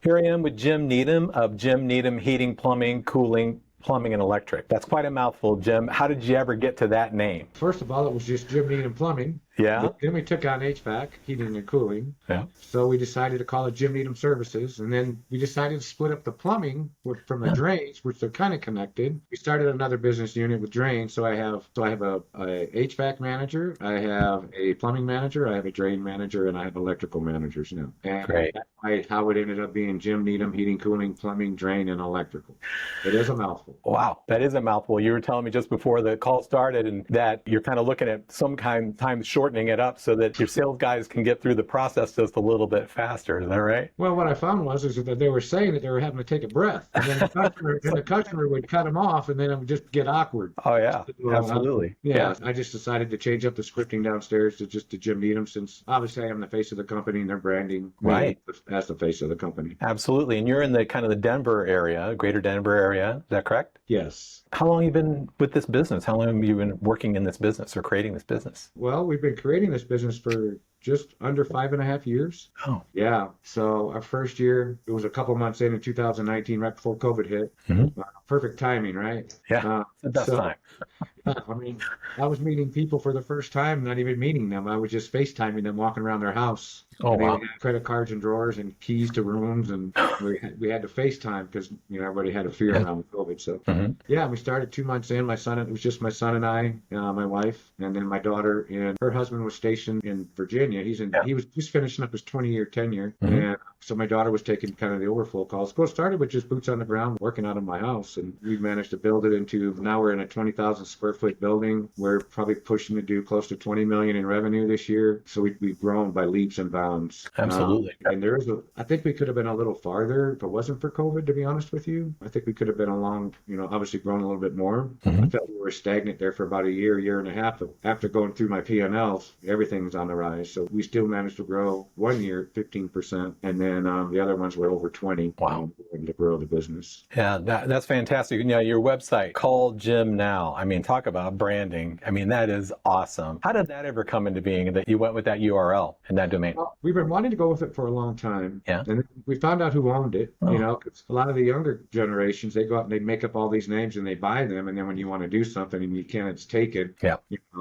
Here I am with Jim Needham of Jim Needham Heating, Plumbing, Cooling, Plumbing and Electric. That's quite a mouthful, Jim. How did you ever get to that name? First of all, it was just Jim Needham Plumbing. Yeah? Then we took on HVAC, heating and cooling. Yeah. So we decided to call it Jim Needham Services. And then we decided to split up the plumbing from the drains, which they're kind of connected. We started another business unit with drains. So I have a HVAC manager, I have a plumbing manager, I have a drain manager, and I have electrical managers now. And Great. that's how it ended up being Jim Needham Heating, Cooling, Plumbing, Drain, and Electrical. It is a mouthful. Wow, that is a mouthful. You were telling me just before the call started and that you're kind of looking at sometimes shortening it up so that your sales guys can get through the process just a little bit faster. Is that right? Well, what I found is that they were saying that they were having to take a breath, and then the customer would cut them off, and then it would just get awkward. Oh, yeah, absolutely. Yeah, I just decided to change up the scripting downstairs to just to Jim Needham, since obviously I am the face of the company and they're branding me as the face of the company. Absolutely. And you're in the kind of the Denver area, greater Denver area. Is that correct? Yes. How long have you been with this business? How long have you been working in this business or creating this business? Well, we've been creating this business for just under 5.5 years. Oh. Yeah. So our first year, it was a couple months in 2019, right before COVID hit. Mm-hmm. Perfect timing, right? Yeah. The best time. I mean, I was meeting people for the first time, not even meeting them. I was just FaceTiming them walking around their house. Oh, wow. They had credit cards and drawers and keys to rooms, and we had to FaceTime because everybody had a fear around COVID. So yeah, we started 2 months in. It was just my son and I, my wife, and then my daughter, and her husband was stationed in Virginia. He was just finishing up his 20-year tenure, and so my daughter was taking kind of the overflow calls. Well, it started with just boots on the ground, working out of my house, and we've managed to build it into, now we're in a 20,000 square foot building. We're probably pushing to do close to 20 million in revenue this year. So we've grown by leaps and bounds. Absolutely. And I think we could have been a little farther if it wasn't for COVID, to be honest with you. I think we could have been obviously grown a little bit more. I felt we were stagnant there for about a year and a half. After going through my P&Ls, everything's on the rise. So we still managed to grow 1 year 15%, and then the other ones were over 20. Wow. To grow the business. Yeah, that's fantastic. Your website, Call Jim Now. I mean, talk about branding. I mean, that is awesome. How did that ever come into being that you went with that URL and that domain? Well, we've been wanting to go with it for a long time. Yeah. And we found out who owned it. Because a lot of the younger generations, they go out and they make up all these names and they buy them, and then when you want to do something and you can't, it's taken. Yeah.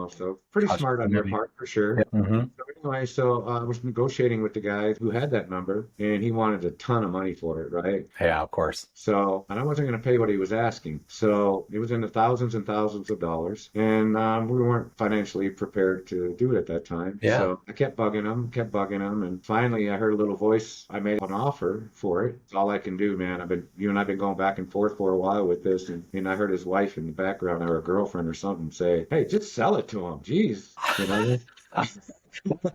So pretty smart on their part for sure. Yeah. Mm-hmm. So anyway, I was negotiating with the guy who had that number, and he wanted a ton of money for it, right? Yeah, of course. So, and I wasn't going to pay what he was asking. So it was in the thousands and thousands of dollars, and we weren't financially prepared to do it at that time. Yeah. So I kept bugging him, and finally I heard a little voice. I made an offer for it. It's all I can do, man. You and I've been going back and forth for a while with this, and I heard his wife in the background, or a girlfriend or something, say, "Hey, just sell it to him." Jeez.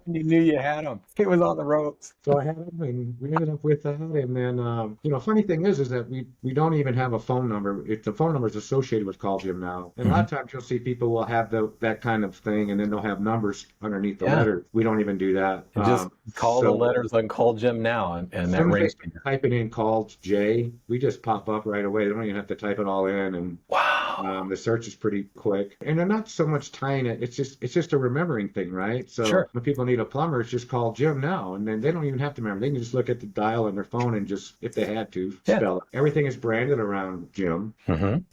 You knew you had him. He was on the ropes. So I had him, and we ended up with that. And then, funny thing is that we don't even have a phone number. If the phone number is associated with Call Jim Now, and a lot of times you'll see people will have that kind of thing, and then they'll have numbers underneath the letter. We don't even do that. Just call the letters and Call Jim Now, and that rings. Type it in, Call J. We just pop up right away. They don't even have to type it all in, and wow. The search is pretty quick, and they're not so much tying it. It's just a remembering thing, right? So sure. When people need a plumber, it's just Call Jim Now, and then they don't even have to remember. They can just look at the dial on their phone and just, if they had to, spell it. Everything is branded around Jim.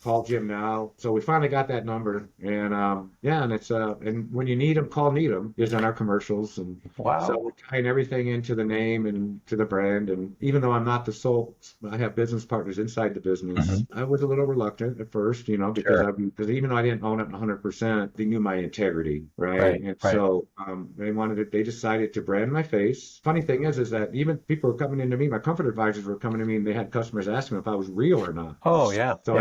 Call Jim Now. So we finally got that number, and and it's and when you need them, call Needham is on our commercials, and so we're tying everything into the name and to the brand. And even though I'm not the sole, I have business partners inside the business. I was a little reluctant at first, because even though I didn't own it 100%, they knew my integrity, right? So they decided to brand my face. Funny thing is that even people were coming into me, my comfort advisors were coming to me, and they had customers asking if I was real or not. Oh, yeah. So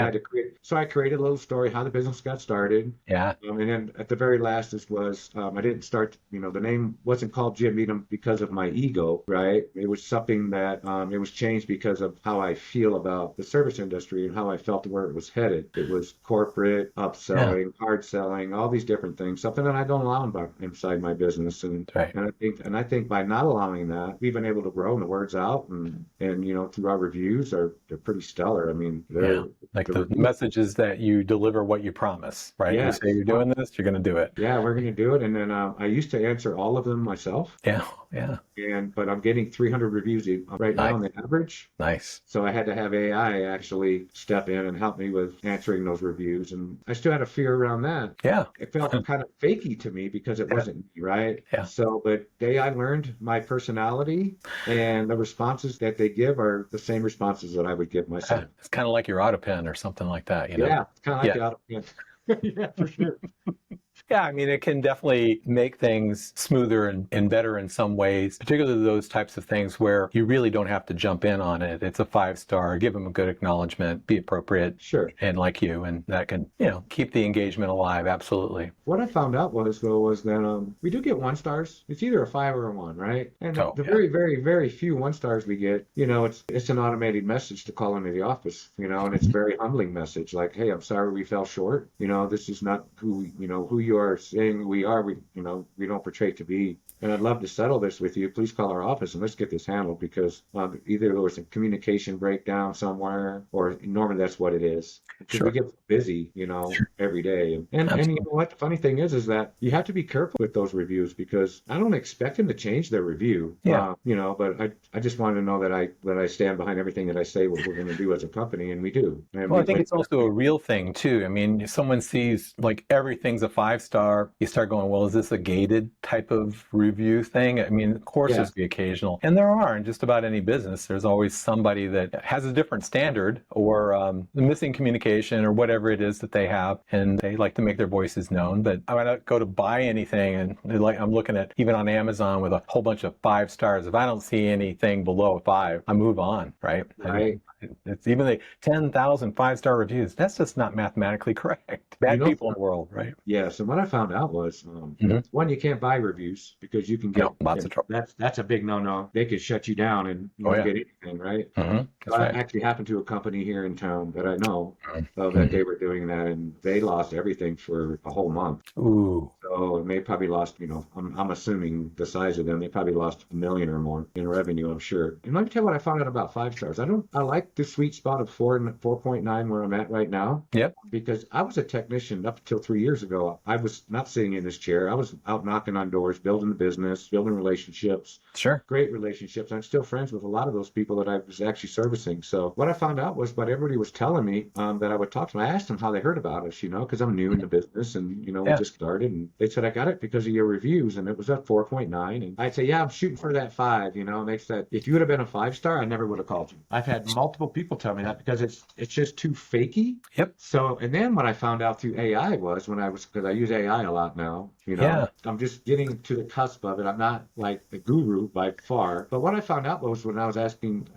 I created a little story, how the business got started. Yeah. And then at the very last I didn't start, the name wasn't called Jim Needham because of my ego, right? It was something that, it was changed because of how I feel about the service industry and how I felt where it was headed. It was corporate, upselling, hard selling, all these different things, something that I don't allow inside my business. And I think by not allowing that, we've been able to grow, and the word's out, and through our reviews they're pretty stellar. I mean, Like the message is that you deliver what you promise, right? You Yeah. say you're doing this, you're going to do it. Yeah, we're going to do it. And then I used to answer all of them myself. Yeah, yeah. But I'm getting 300 reviews right now Nice, on the average. nice. So I had to have AI actually step in and help me with answering those reviews. And I still had a fear around that. Yeah, It felt kind of fakey to me because it wasn't me, right? yeah. So, but AI learned my personality, and the responses that they give are the same responses that I would give myself. It's kind of like your auto pen or something like that, you know? Yeah, it's kind of like Yeah. the auto. Yeah. Yeah, for sure. Yeah, I mean, it can definitely make things smoother and better in some ways, particularly those types of things where you really don't have to jump in on it. It's a 5-star, give them a good acknowledgement, be appropriate, Sure. and like you, and that can, keep the engagement alive. Absolutely. What I found out was that we do get 1-stars. It's either a 5 or a 1, right? And the Yeah. very, very, very few 1-stars we get, it's an automated message to call into the office, and it's a very humbling message like, hey, I'm sorry we fell short. This is not who you are saying we are. We don't portray to be. And I'd love to settle this with you. Please call our office and let's get this handled because either there was a communication breakdown somewhere, or normally that's what it is. Because Sure. we get busy, every day. And you know what? The funny thing is that you have to be careful with those reviews because I don't expect them to change their review. Yeah. But I just want to know that I stand behind everything that I say what we're going to do as a company, and we do. And Well, I think it's also a real thing too. I mean, if someone sees like everything's a 5-star, you start going, well, is this a gated type of review thing? I mean, of course there's the occasional, and there are in just about any business. There's always somebody that has a different standard or missing communication or whatever it is that they have, and they like to make their voices known. But I don't go to buy anything, and I'm looking at even on Amazon with a whole bunch of 5 stars. If I don't see anything below a 5, I move on, right? Right. It's even the 10,000 5-star reviews. That's just not mathematically correct. Bad people in the world, right? Yeah. So what I found out was, one, you can't buy reviews because you can get lots of trouble. That's a big no-no. They could shut you down and you don't get anything, right? That's right. Actually happened to a company here in town that I know that they were doing that, and they lost everything for a whole month. Ooh. So they probably lost, I'm assuming the size of them, they probably lost $1 million or more in revenue, I'm sure. And let me tell you what I found out about 5 stars. I like the sweet spot of 4 and 4.9 where I'm at right now. Yep. Because I was a technician up until 3 years ago. I was not sitting in this chair. I was out knocking on doors, building the business, building relationships. Sure. Great relationships. I'm still friends with a lot of those people that I was actually servicing. So what I found out was, but everybody was telling me that I would talk to them. I asked them how they heard about us, because I'm new in the business and, we just started. And they said, I got it because of your reviews. And it was at 4.9. And I'd say, yeah, I'm shooting for that 5, And they said, if you would have been a 5-star, I never would have called you. I've had multiple people tell me that because it's just too fakey. Yep. So, and then what I found out through AI was because I use AI a lot now, Yeah. I'm just getting to the cusp of it. I'm not like the guru by far. But what I found out was when I was asking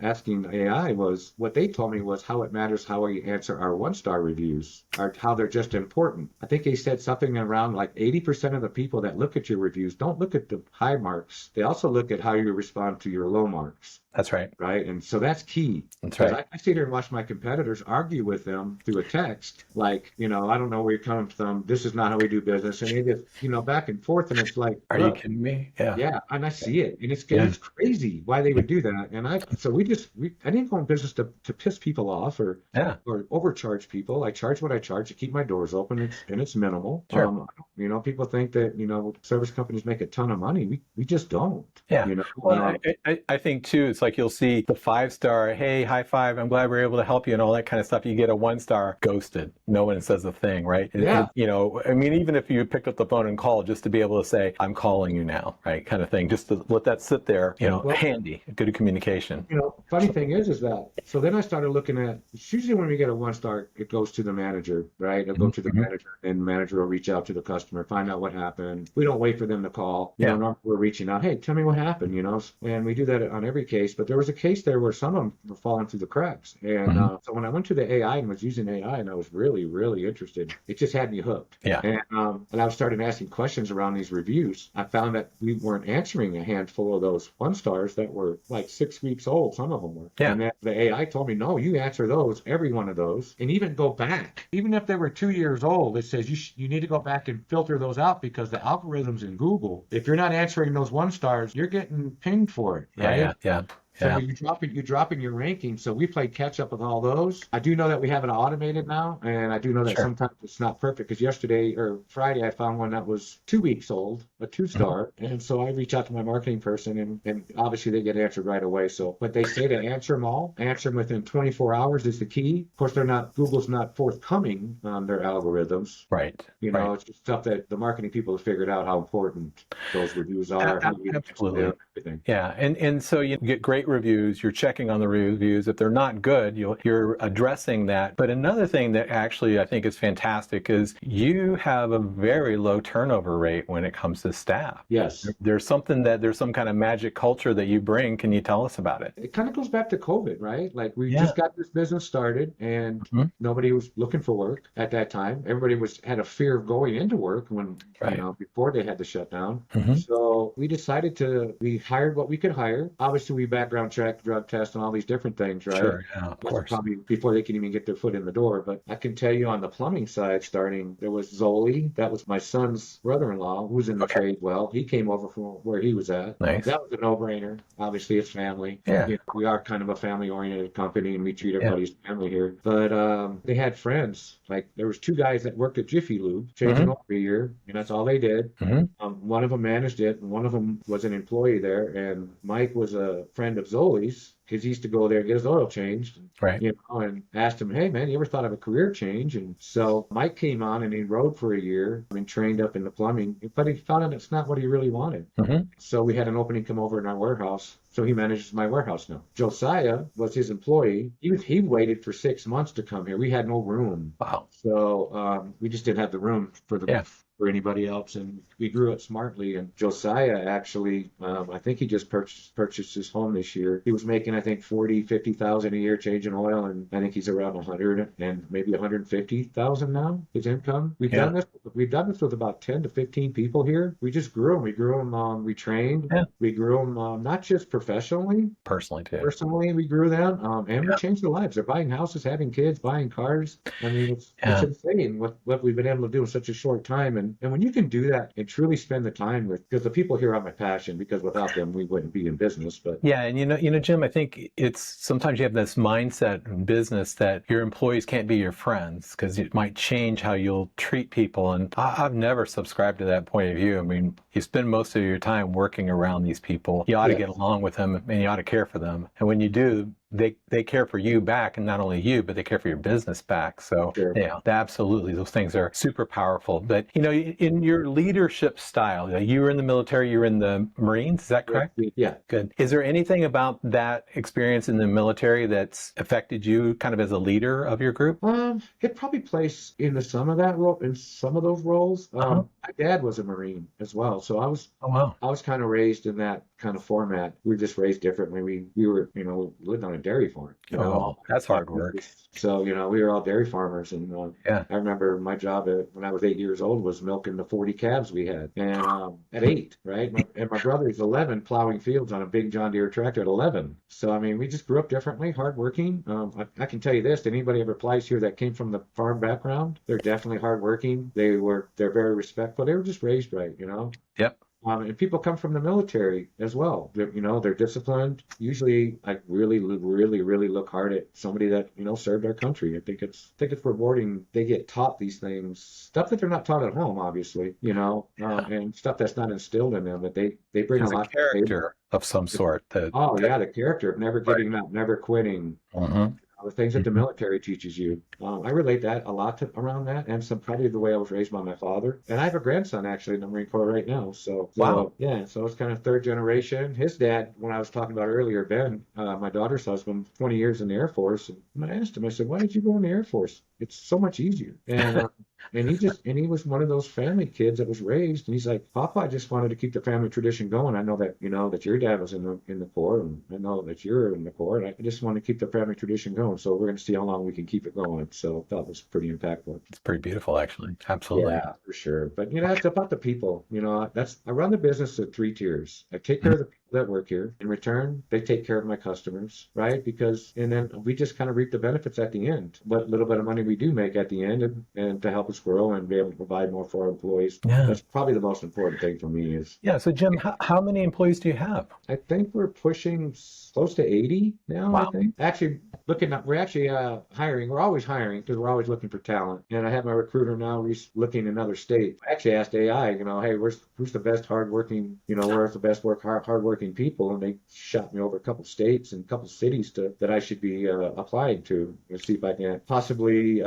AI was what they told me was how it matters how we answer our 1-star reviews, or how they're just important. I think they said something around like 80% of the people that look at your reviews don't look at the high marks. They also look at how you respond to your low marks. That's right. Right. And so that's key. That's right. I sit here and watch my competitors argue with them through a text, like, I don't know where you're coming from. This is not how we do business. And they just, back and forth. And it's like, Are you kidding me? Yeah. Yeah. And I see it. And it's crazy why they would do that. And I didn't go in business to piss people off or overcharge people. I charge what I charge to keep my doors open. It's minimal. Sure. People think that, service companies make a ton of money. We just don't. Yeah. Well, I think too, it's like you'll see the 5-star, hey, high five, I'm glad we're able to help you and all that kind of stuff. You get a 1-star, ghosted. No one says a thing, right? Yeah. Even if you picked up the phone and called, just to be able to say, I'm calling you now, right? Kind of thing. Just to let that sit there, handy, good communication. Funny thing is that, so then I started looking at, it's usually when we get a 1-star, it goes to the manager, right? It'll go to the manager, and the manager will reach out to the customer, find out what happened. We don't wait for them to call. Normally we're reaching out, hey, tell me what happened, and we do that on every case. But there was a case there where some of them were falling through the cracks. And so when I went to the AI and was using AI, and I was really, really interested, it just had me hooked. Yeah. And I started asking questions around these reviews. I found that we weren't answering a handful of those 1-stars that were like 6 weeks old. Some of them were. Yeah. And the AI told me, no, you answer those, every one of those, and even go back. Even if they were 2 years old, it says you need to go back and filter those out because the algorithms in Google, if you're not answering those 1-stars, you're getting pinged for it. Right? Yeah. So when you dropping your ranking. So we played catch up with all those. I do know that we have it automated now, and I do know that Sure. sometimes it's not perfect because yesterday or Friday I found one that was 2 weeks old, a 2-star, and so I reach out to my marketing person, and obviously they get answered right away. So, but they say to answer them all, answer them within 24 hours is the key. Of course, Google's not forthcoming on their algorithms. Right. It's just stuff that the marketing people have figured out how important those reviews are, how you Absolutely. everything. Yeah, and so you get great reviews. You're checking on the reviews. If they're not good, you're addressing that. But another thing that actually I think is fantastic is you have a very low turnover rate when it comes to staff. Yes. There's some kind of magic culture that you bring. Can you tell us about it? It kind of goes back to COVID, right? Like we just got this business started, and nobody was looking for work at that time. Everybody had a fear of going into work when before they had the shutdown. So we hired what we could hire. Obviously, we background checked, drug test, and all these different things, right? Sure, yeah, of course. Probably before they can even get their foot in the door. But I can tell you on the plumbing side, there was Zoli. That was my son's brother-in-law, who's in the trade well. He came over from where he was at. Nice. That was a no-brainer. Obviously, it's family. Yeah. We are kind of a family-oriented company, and we treat everybody's family here. But they had friends. Like there was 2 guys that worked at Jiffy Lube, changing over a year, and that's all they did. One of them managed it, and one of them was an employee there. And Mike was a friend of Zoli's, because he used to go there and get his oil changed. Right. And asked him, hey, man, you ever thought of a career change? And so Mike came on and he rode for a year and trained up in the plumbing, but he found out it's not what he really wanted. So we had an opening come over in our warehouse. So he manages my warehouse now. Josiah was his employee. He waited for 6 months to come here. We had no room. Wow. So we just didn't have the room for anybody else, and we grew it smartly. And Josiah actually, I think he just purchased his home this year. He was making, I think, 40,000-50,000 a year changing oil, and I think he's around 100 and maybe 150,000 now, his income. We've done this with about 10 to 15 people here. We just grew them. We grew them. We trained. We grew them not just professionally, personally too. Personally, we grew them, and we changed their lives. They're buying houses, having kids, buying cars. I mean, it's insane what we've been able to do in such a short time. And when you can do that and truly spend the time because the people here are my passion, because without them, we wouldn't be in business. But and Jim, I think it's sometimes you have this mindset in business that your employees can't be your friends because it might change how you'll treat people. And I've never subscribed to that point of view. I mean, you spend most of your time working around these people. You ought to get along with them, and you ought to care for them. And when you do, they care for you back, and not only you, but they care for your business back. So absolutely, those things are super powerful. But in your leadership style, you were in the military, you were in the Marines, is that correct? Yeah. Good. Is there anything about that experience in the military that's affected you kind of as a leader of your group? It probably plays into some of that role, in some of those roles. My dad was a Marine as well, so I was kind of raised in that kind of format. We were just raised differently. We were, we lived on a dairy farm. That's hard work. So, we were all dairy farmers. And I remember my job when I was 8 years old was milking the 40 calves we had. And at 8, right? And my brother's 11 plowing fields on a big John Deere tractor at 11. So, I mean, we just grew up differently, hardworking. I can tell you this, to anybody ever applies here that came from the farm background, they're definitely hardworking. They're very respectful. They were just raised right, Yep. And people come from the military as well. They're disciplined. Usually, I really, really, really look hard at somebody that served our country. I think it's rewarding. They get taught these things, stuff that they're not taught at home, obviously. And stuff that's not instilled in them. But they bring a lot of character of some sort. The character of never giving up, never quitting. The things that the military teaches you. I relate that a lot around that, and probably the way I was raised by my father. And I have a grandson actually in the Marine Corps right now. So it's kind of third generation. His dad, when I was talking about earlier, Ben, my daughter's husband, 20 years in the Air Force. And I asked him, I said, why did you go in the Air Force? It's so much easier. And he was one of those family kids that was raised, and he's like, Papa, I just wanted to keep the family tradition going. I know that that your dad was in the Corps, and I know that you're in the Corps, and I just want to keep the family tradition going. So we're going to see how long we can keep it going. So I thought it was pretty impactful. It's pretty beautiful, actually. Absolutely. Yeah, for sure. But it's about the people. I run the business at 3 tiers. I take care of the that work here. In return, they take care of my customers, right? And then we just kind of reap the benefits at the end. What little bit of money we do make at the end, and to help us grow and be able to provide more for our employees. Yeah. That's probably the most important thing for me is. Yeah. So Jim, how many employees do you have? I think we're pushing close to 80 now, Wow. I think. Actually, we're actually hiring. We're always hiring because we're always looking for talent. And I have my recruiter now looking in another state. I actually asked AI, hey, who's the best hardworking, where's the best hardworking people? And they shot me over a couple states and a couple cities that I should be applying to and see if I can possibly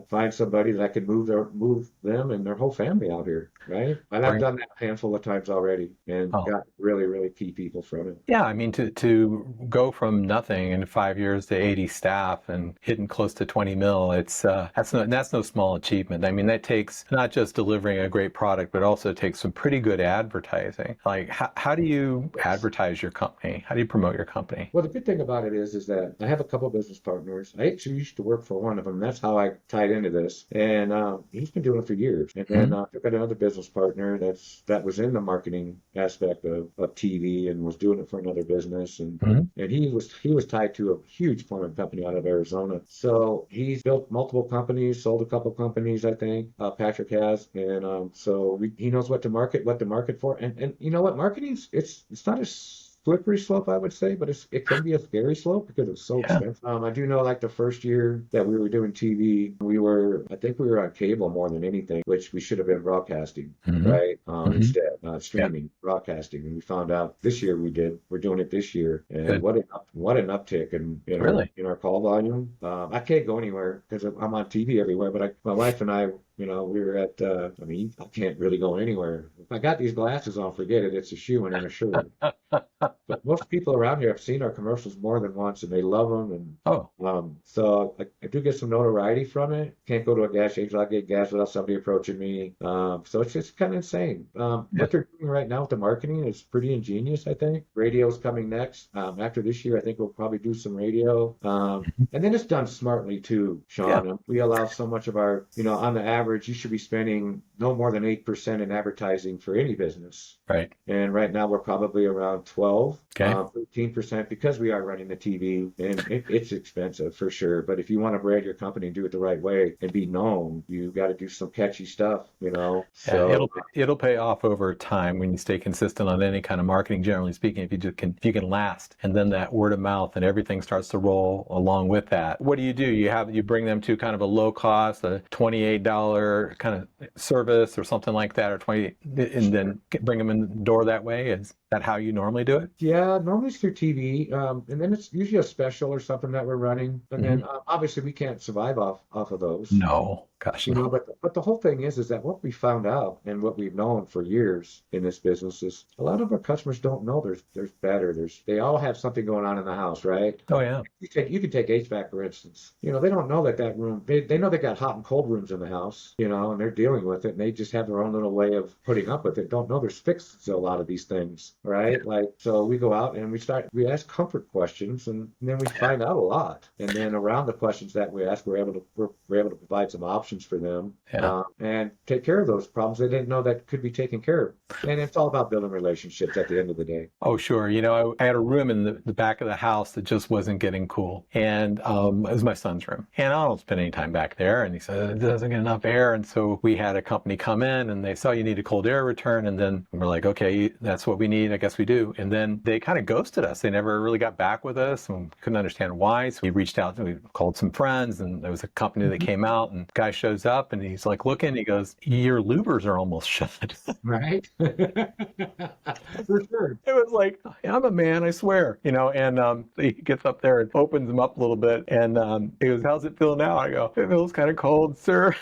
find somebody that I can move them and their whole family out here, right? And I've done that a handful of times already and got really, really key people from it. Yeah, I mean, to go from nothing in 5 years to 80 staff and hitting close to 20 mil, that's no small achievement. I mean, that takes not just delivering a great product, but also takes some pretty good advertising. Like, how do you advertise your company? How do you promote your company? Well, the good thing about it is that I have a couple of business partners. I actually used to work for one of them. That's how I tied into this. And he's been doing it for years. And then I've got another business partner that was in the marketing aspect of TV and was doing it for another business. And he was tied to a huge plumbing company out of Arizona. So he's built multiple companies, sold a couple companies, I think. Patrick has. And so he knows what to market for. And you know what? Marketing, it's not as slippery slope, I would say, but it can be a scary slope because it's so expensive. I do know, like the first year that we were doing TV, I think we were on cable more than anything, which we should have been broadcasting, right? Instead, streaming, broadcasting. And we found out this year we're doing it this year, and what an uptick in our call volume. I can't go anywhere because I'm on TV everywhere, but my wife and I, we were at, I can't really go anywhere. If I got these glasses on, forget it. It's a shoe and a shirt. But most people around here have seen our commercials more than once, and they love them. And so I do get some notoriety from it. Can't go to a gas station. I get gas without somebody approaching me. So it's just kind of insane. What they're doing right now with the marketing is pretty ingenious, I think. Radio's coming next. After this year, I think we'll probably do some radio. And then it's done smartly too, Sean. Yeah. We allow so much of our, on the average, you should be spending no more than 8% in advertising for any business. Right. And right now we're probably around 13% because we are running the TV, and it's expensive for sure. But if you want to brand your company and do it the right way and be known, you got to do some catchy stuff, So it'll pay off over time when you stay consistent on any kind of marketing. Generally speaking, if you can last, and then that word of mouth and everything starts to roll along with that. What do? You bring them to kind of a low cost, a $28 kind of service or something like that, or 20, and then bring them in the door that way. Is that how you normally do it? Yeah, normally it's through TV, and then it's usually a special or something that we're running, and then obviously we can't survive off of those. No, gosh, no. But the whole thing is that what we found out and what we've known for years in this business is a lot of our customers don't know there's better. They all have something going on in the house, right? Oh yeah. You can take HVAC for instance. They don't know that room. They know they got hot and cold rooms in the house, and they're dealing with it, and they just have their own little way of putting up with it. Don't know there's fixes to a lot of these things. Right? Like, so we go out and we ask comfort questions, and then we find out a lot. And then around the questions that we ask, we're able to provide some options for them and take care of those problems they didn't know that could be taken care of. And it's all about building relationships at the end of the day. Oh, sure. I had a room in the back of the house that just wasn't getting cool. And it was my son's room. And I don't spend any time back there. And he said, it doesn't get enough air. And so we had a company come in and they saw you need a cold air return. And then we're like, okay, that's what we need. I guess we do. And then they kind of ghosted us. They never really got back with us and couldn't understand why. So we reached out and we called some friends, and there was a company that came out, and guy shows up and he's like looking, he goes, your louvers are almost shut. Right. For sure. It was like, I'm a man, I swear, and he gets up there and opens them up a little bit, and he goes, how's it feel now? I go, it feels kind of cold, sir.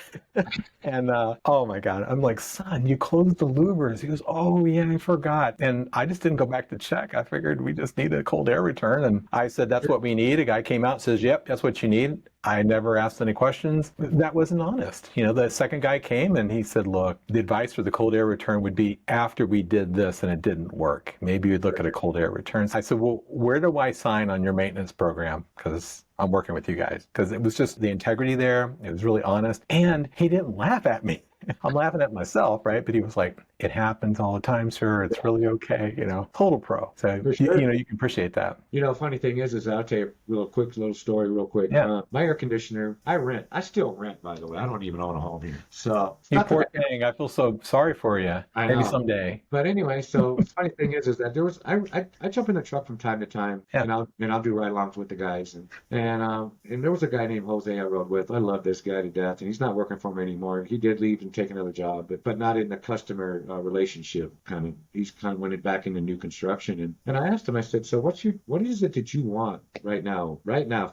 And oh my God, I'm like, son, you closed the louvers. He goes, oh yeah, I forgot. And I just didn't go back to check. I figured we just need a cold air return. And I said, that's what we need. A guy came out and says, yep, that's what you need. I never asked any questions. That wasn't honest. The second guy came and he said, look, the advice for the cold air return would be after we did this and it didn't work, maybe you'd look at a cold air return. I said, well, where do I sign on your maintenance program? Because I'm working with you guys. Because it was just the integrity there. It was really honest. And he didn't laugh at me. I'm laughing at myself, right? But he was like, it happens all the time, sir. It's really okay. Total pro. So, For sure. you can appreciate that. Funny thing is I'll tell you a little story real quick. Yeah. My air conditioner, I rent. I still rent, by the way. I don't even own a home here. So, You poor thing. I feel so sorry for you. I Maybe know. someday. But anyway, so the funny thing is that I jump in the truck from time to time, Yeah. and I'll do ride-alongs with the guys, and there was a guy named Jose I rode with. I love this guy to death, and he's not working for me anymore. He did leave and take another job, but not in the customer relationship kind of. He's kind of went back into new construction, and I asked him. I said, so what is it that you want right now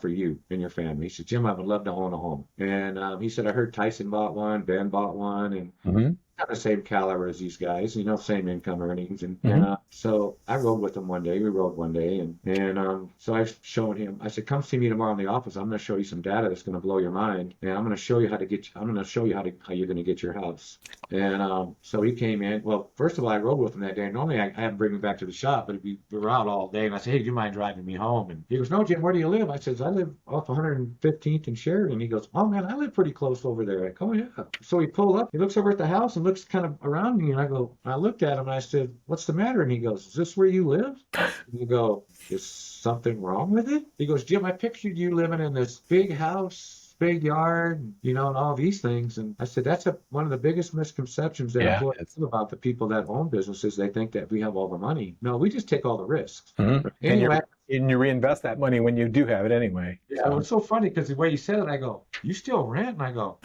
for you and your family? He said, Jim, I would love to own a home, and he said, I heard Tyson bought one, Ben bought one, and not the same caliber as these guys, same income earnings. And so I rode with him one day. We rode one day. And so I showed him, I said, come see me tomorrow in the office. I'm going to show you some data that's going to blow your mind. And I'm going to show you how you're going to get your house. And so he came in. Well, first of all, I rode with him that day. Normally I have him bring me back to the shop, but we were out all day. And I said, hey, do you mind driving me home? And he goes, no, Jim, where do you live? I said, I live off 115th and Sheridan. And he goes, oh, man, I live pretty close over there. I go, oh, yeah. So he pulled up. He looks over at the house and looks kind of around me, and I looked at him and I said, what's the matter? And he goes, is this where you live? And you go, is something wrong with it? He goes, Jim, I pictured you living in this big house, big yard, and all these things. And I said, that's one of the biggest misconceptions that employees have about the people that own businesses. They think that we have all the money. No, we just take all the risks. Anyway, and you reinvest that money when you do have it anyway. Yeah, so it's so funny because the way you said it, I go, you still rent? And I go,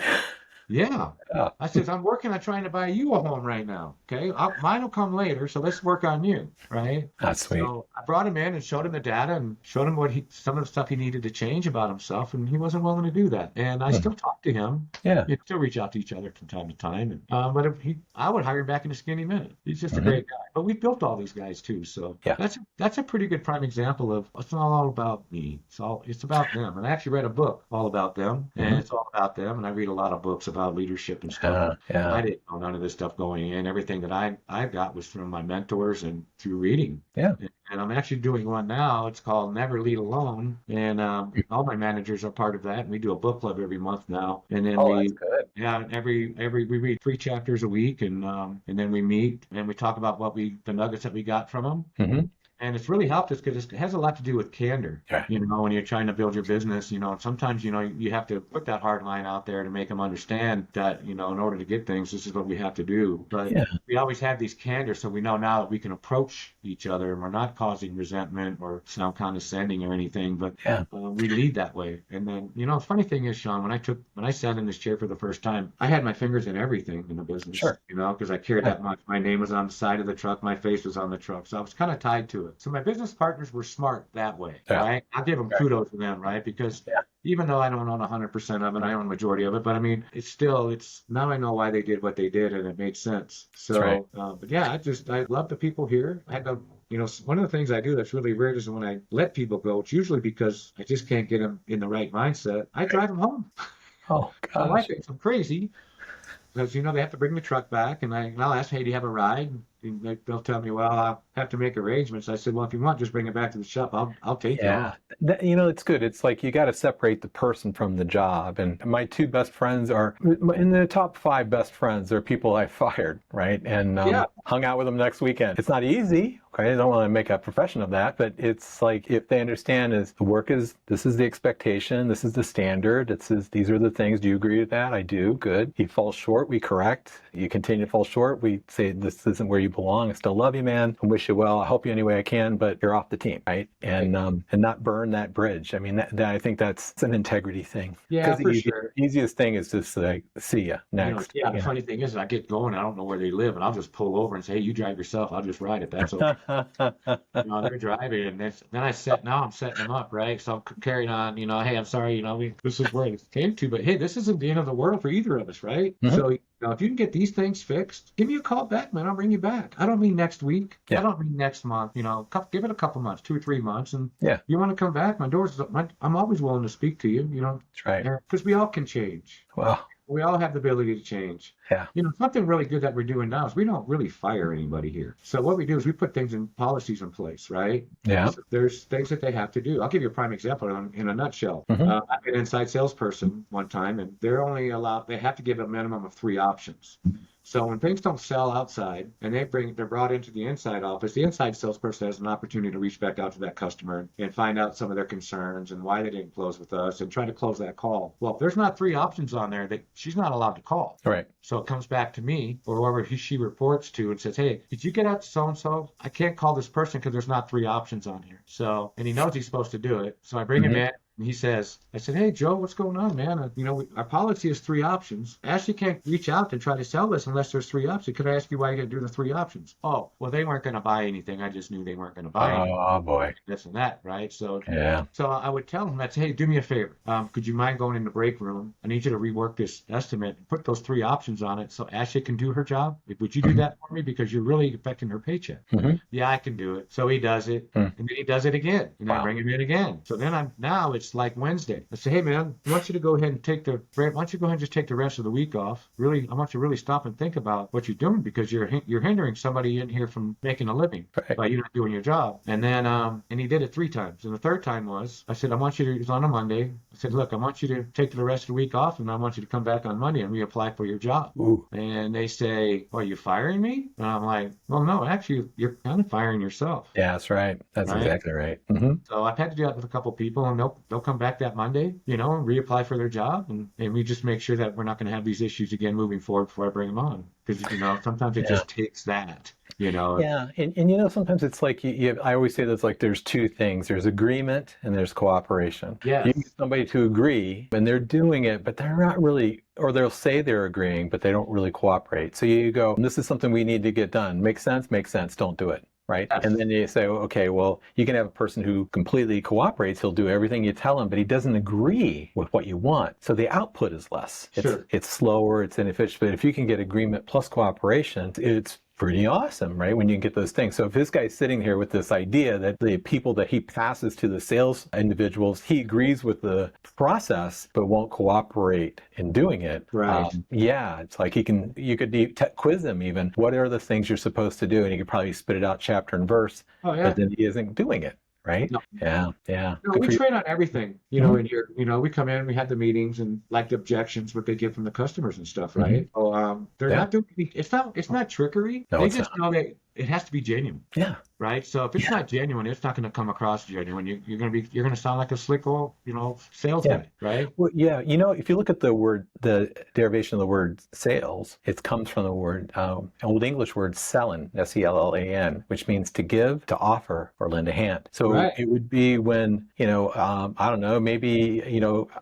yeah. I said, I'm working on trying to buy you a home right now. Okay. Mine will come later. So let's work on you. Right. That's sweet. So I brought him in and showed him the data and showed him some of the stuff he needed to change about himself. And he wasn't willing to do that. And I still talk to him. Yeah. We still reach out to each other from time to time. But I would hire him back in a skinny minute. He's just a great guy. But we built all these guys too. So that's a pretty good prime example of it's not all about me. It's about them. And I actually read a book all about them. And it's all about them. And I read a lot of books about leadership and stuff. I didn't know none of this stuff going in. Everything that I got was from my mentors and through reading. Yeah. And I'm actually doing one now. It's called Never Lead Alone. And all my managers are part of that. And we do a book club every month now. And then that's good. Yeah, we read 3 chapters a week, and then we meet and we talk about the nuggets that we got from them. And it's really helped us because it has a lot to do with candor. Yeah. When you're trying to build your business, sometimes, you have to put that hard line out there to make them understand that, in order to get things, this is what we have to do. But we always have these candor, so we know now that we can approach each other and we're not causing resentment or sound condescending or anything, but we lead that way. And then, the funny thing is, Sean, when I sat in this chair for the first time, I had my fingers in everything in the business. Sure. Because I cared that much. My name was on the side of the truck, my face was on the truck, so I was kind of tied to it. So my business partners were smart that way, right? I'll give them kudos to them, right? Because even though I don't own 100% of it, I own a majority of it, but I mean, now I know why they did what they did and it made sense. So, but yeah, I love the people here. I had one of the things I do that's really weird is when I let people go, it's usually because I just can't get them in the right mindset. I drive them home. Oh, gosh. My wife thinks I'm crazy because, they have to bring the truck back and I'll ask, hey, do you have a ride? And they'll tell me, well, I'll have to make arrangements. I said, well, if you want, just bring it back to the shop. I'll take it. Yeah, it's good. It's like you got to separate the person from the job. And my 2 best friends are in the top 5 best friends. They're people I fired, right? And hung out with them next weekend. It's not easy. Okay, I don't want to make a profession of that, but it's like if they understand this is the expectation, this is the standard, these are the things. Do you agree with that? I do. Good. He falls short, we correct. You continue to fall short, we say this isn't where you belong. I still love you, man. I wish you well. I'll help you any way I can, but you're off the team, right? And not burn that bridge. I mean, that I think that's an integrity thing. Yeah, for sure. Easiest thing is just like see ya next. The funny thing is, I get going, I don't know where they live, and I'll just pull over and say, hey, you drive yourself. I'll just ride it. That's okay. They're driving, and then I'm setting them up, right? So I'm carrying on, hey, I'm sorry, this is where it came to, but hey, this isn't the end of the world for either of us, right? So, if you can get these things fixed, give me a call back, man. I'll bring you back. I don't mean next week. I don't mean next month. Give it a couple months, 2 or 3 months, and you want to come back, I'm always willing to speak to you. That's right. Because we all can change. Well. We all have the ability to change. Yeah. Something really good that we're doing now is we don't really fire anybody here. So what we do is we put policies in place, right? Yeah. So there's things that they have to do. I'll give you a prime example in a nutshell. I've been an inside salesperson one time, and they have to give a minimum of 3 options. So when things don't sell outside and they're brought into the inside office, the inside salesperson has an opportunity to reach back out to that customer and find out some of their concerns and why they didn't close with us and try to close that call. Well, if there's not 3 options on there, that she's not allowed to call. Right. So it comes back to me or whoever she reports to and says, hey, did you get out to so-and-so? I can't call this person because there's not 3 options on here. So, and he knows he's supposed to do it. So I bring him in. And he says, I said, hey, Joe, what's going on, man? Our policy is 3 options. Ashley can't reach out and try to sell this unless there's 3 options. Could I ask you why you didn't do the 3 options? Oh, well, they weren't going to buy anything. I just knew they weren't going to buy anything. Oh, boy. This and that, right? So, yeah. So I would tell him, I'd say, hey, do me a favor. Could you mind going in the break room? I need you to rework this estimate and put those 3 options on it so Ashley can do her job. Would you do that for me? Because you're really affecting her paycheck. Yeah, I can do it. So he does it. And then he does it again. And I bring him in again. So then now it's like Wednesday. I say, hey, man, I want you to go ahead and take the rest of the week off. Really, I want you to really stop and think about what you're doing because you're hindering somebody in here from making a living by you not doing your job. And then, and he did it 3 times. And the third time was, I said, it was on a Monday. I said, look, I want you to take the rest of the week off and I want you to come back on Monday and reapply for your job. Ooh. And they say, are you firing me? And I'm like, well, no, actually, you're kind of firing yourself. Yeah, that's right. That's exactly right. So I've had to do that with a couple people and they'll come back that Monday, and reapply for their job. And we just make sure that we're not going to have these issues again moving forward before I bring them on. Because, sometimes it just takes that. Yeah, and sometimes it's like I always say there's 2 things. There's agreement and there's cooperation. Yes. You get somebody to agree and they're doing it, but they're not really, or they'll say they're agreeing, but they don't really cooperate. So you go, this is something we need to get done. Makes sense? Makes sense. Don't do it. Right. Yes. And then you say, okay, well, you can have a person who completely cooperates. He'll do everything you tell him, but he doesn't agree with what you want. So the output is less. Sure. It's slower. It's inefficient. But if you can get agreement plus cooperation, it's pretty awesome, right? When you get those things. So if this guy's sitting here with this idea that the people that he passes to the sales individuals, he agrees with the process, but won't cooperate in doing it. Right. It's like you could quiz him even. What are the things you're supposed to do? And he could probably spit it out chapter and verse, but then he isn't doing it. Right? No. Yeah. No, we train on everything, in here, we come in, we had the meetings and like the objections, what they get from the customers and stuff, right? So, they're not doing, it's not trickery. No, they just know that it has to be genuine. Yeah. Right. So if it's not genuine, it's not going to come across genuine. You're going to sound like a slick old, sales guy, right? Well, yeah. If you look at the derivation of the word sales, it comes from the word, Old English word sellan, S-E-L-L-A-N, which means to give, to offer, or lend a hand. So it would be when, I don't know, maybe,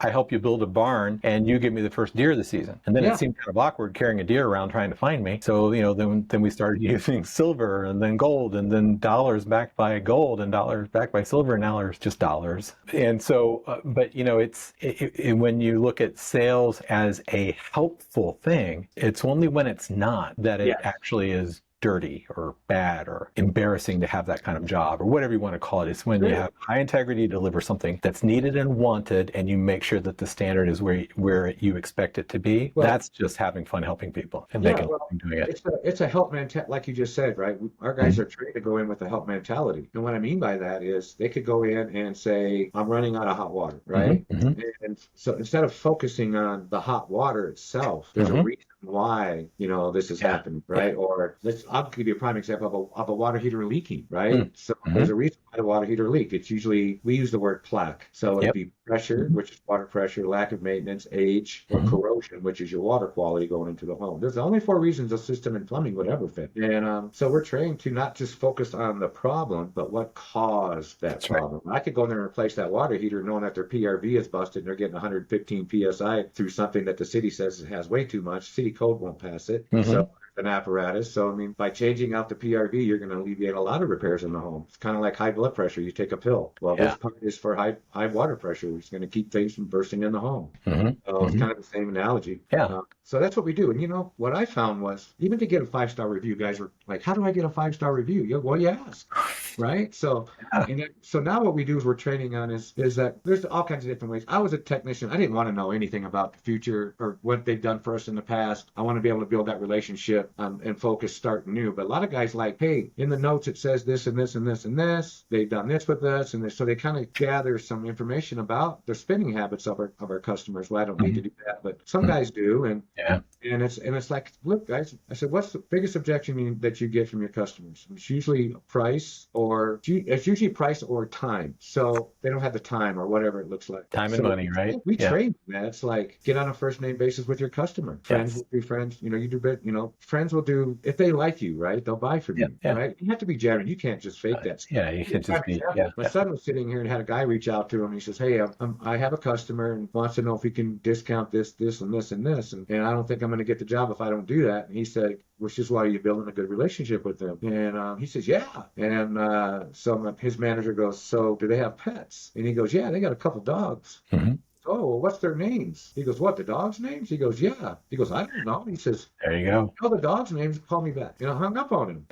I help you build a barn and you give me the first deer of the season. And then it seemed kind of awkward carrying a deer around trying to find me. So, then we started using silver and then gold and then dollars backed by gold and dollars backed by silver, and now there's just dollars. And so, but when you look at sales as a helpful thing, it's only when it's not that it actually is dirty or bad or embarrassing to have that kind of job or whatever you want to call it. It's when you have high integrity, deliver something that's needed and wanted, and you make sure that the standard is where you expect it to be. Well, that's just having fun helping people and making fun doing it. It's a help mentality, like you just said, right? Our guys are trained to go in with a help mentality. And what I mean by that is they could go in and say, I'm running out of hot water, right? And so instead of focusing on the hot water itself, there's a reason why, this is happening, right? Or I'll give you a prime example of a water heater leaking, right? So there's a reason why the water heater leaked. It's usually, we use the word plaque. So it'd be pressure, which is water pressure, lack of maintenance, age, or corrosion, which is your water quality going into the home. There's only 4 reasons a system and plumbing would ever fit. And so we're trained to not just focus on the problem, but what caused that problem. I could go in there and replace that water heater knowing that their PRV is busted and they're getting 115 PSI through something that the city says it has way too much. City code won't pass it. So an apparatus. So, by changing out the PRV, you're going to alleviate a lot of repairs in the home. It's kind of like high blood pressure. You take a pill. Well, this part is for high water pressure. It's going to keep things from bursting in the home. So it's kind of the same analogy. So that's what we do. And what I found was, even to get a 5-star review, guys were like, how do I get a 5-star review? You ask, right? So, so now what we do is we're training on is that there's all kinds of different ways. I was a technician. I didn't want to know anything about the future or what they've done for us in the past. I want to be able to build that relationship and focus starting new. But a lot of guys like, hey, in the notes it says this and this and this and this. They've done this with us, and so they kind of gather some information about the spending habits of our customers. Well, I don't need to do that, but some guys do, and it's like, look, guys, I said, what's the biggest objection that you get from your customers? It's usually price, or it's usually price or time. So they don't have the time or whatever it looks like. Time and money, right? We train, man. It's like, get on a first name basis with your customer. Friends will be friends. You do friends will do, if they like you, right? They'll buy from you, right? You have to be genuine. You can't just fake that stuff. You can't just be. My son was sitting here and had a guy reach out to him. He says, hey, I have a customer and wants to know if he can discount this, this, and this, and this. And I don't think I'm going to get the job if I don't do that. And he said, which is why you're building a good relationship with them. And he says, yeah. And so his manager goes, so do they have pets? And he goes, yeah, they got a couple dogs. Oh, well, what's their names? He goes, what, the dogs' names? He goes, yeah. He goes, I don't know. He says, there you go. Tell the dogs' names, call me back. Hung up on him.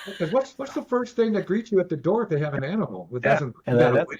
Because what's the first thing that greets you at the door if they have an animal? That's a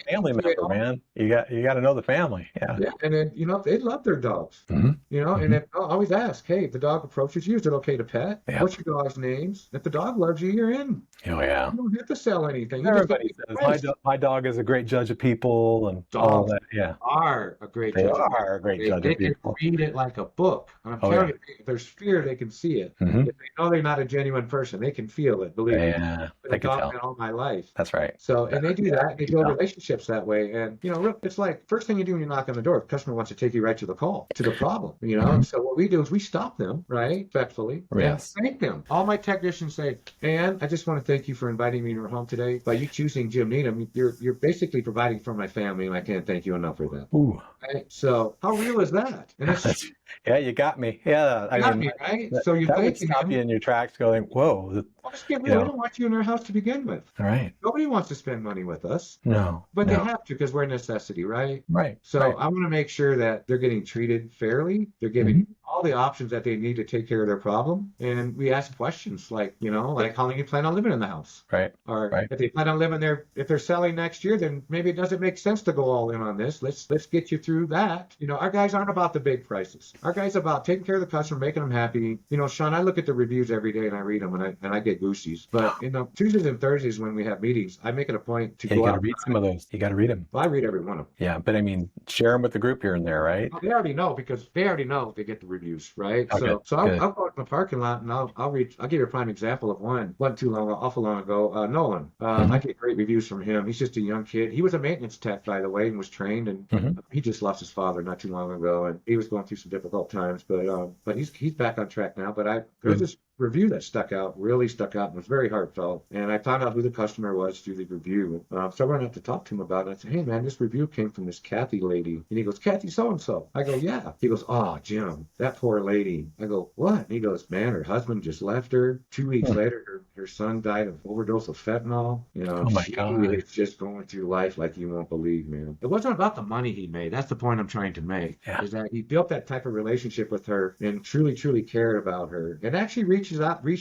family member, man. You got to know the family. Yeah. And then, they love their dogs. And then I'll always ask, hey, if the dog approaches you, is it okay to pet? Yeah. What's your dog's names? If the dog loves you, you're in. Oh, yeah. You don't have to sell anything. Everybody says, my dog is a great judge of people and dogs all that. Yeah. Are a great judge. They are a great judge of people. They can read it like a book. And I'm telling you, if there's fear, they can see it. If they know they're not a genuine person, they can feel it, believe me. Yeah. I've done all my life. That's right. So, and they do that. They build relationships that way. And, it's like first thing you do when you knock on the door, the customer wants to take you right to the call, to the problem, So what we do is we stop them, right, respectfully, and thank them. All my technicians say, and I just want to thank you for inviting me to your home today. By you choosing Jim Needham, you're basically providing for my family, and I can't thank you enough for that. Ooh. Right? So how real is that? And it's yeah, you got me. Yeah, I mean, right? So you would stop you in your tracks, going, "Whoa!" Let's get real. We don't want you in our house to begin with. All right. Nobody wants to spend money with us. No. But they have to because we're a necessity, right? Right. So I want to make sure that they're getting treated fairly. They're getting all the options that they need to take care of their problem. And we ask questions like, like how long you plan on living in the house? Right. Or if they plan on living there, if they're selling next year, then maybe it doesn't make sense to go all in on this. Let's get you through that. Our guys aren't about the big prices. Our guys are about taking care of the customer, making them happy. Sean, I look at the reviews every day and I read them and I get goosies. But Tuesdays and Thursdays when we have meetings, I make it a point to go out. You got to read some of those. You got to read them. Well, I read every one of them. Yeah, but I mean, share them with the group here and there, right? Well, they already know because they already know they get the reviews, right? Okay. So I'll go out in the parking lot and I'll give you a prime example of one. Awful long ago. Nolan. I get great reviews from him. He's just a young kid. He was a maintenance tech, by the way, and was trained, and he just lost his father not too long ago, and he was going through some difficult times, but he's back on track now. But there's this review that really stuck out and was very heartfelt. And I found out who the customer was through the review. So I went out to talk to him about it. I said, hey man, this review came from this Kathy lady. And he goes, Kathy so-and-so. I go, yeah. He goes, oh, Jim, that poor lady. I go, what? And he goes, man, her husband just left her. 2 weeks later, her son died of overdose of fentanyl. Oh my God. She is just going through life like you won't believe, man. It wasn't about the money he made. That's the point I'm trying to make. Yeah. Is that he built that type of relationship with her and truly, truly cared about her. And actually reached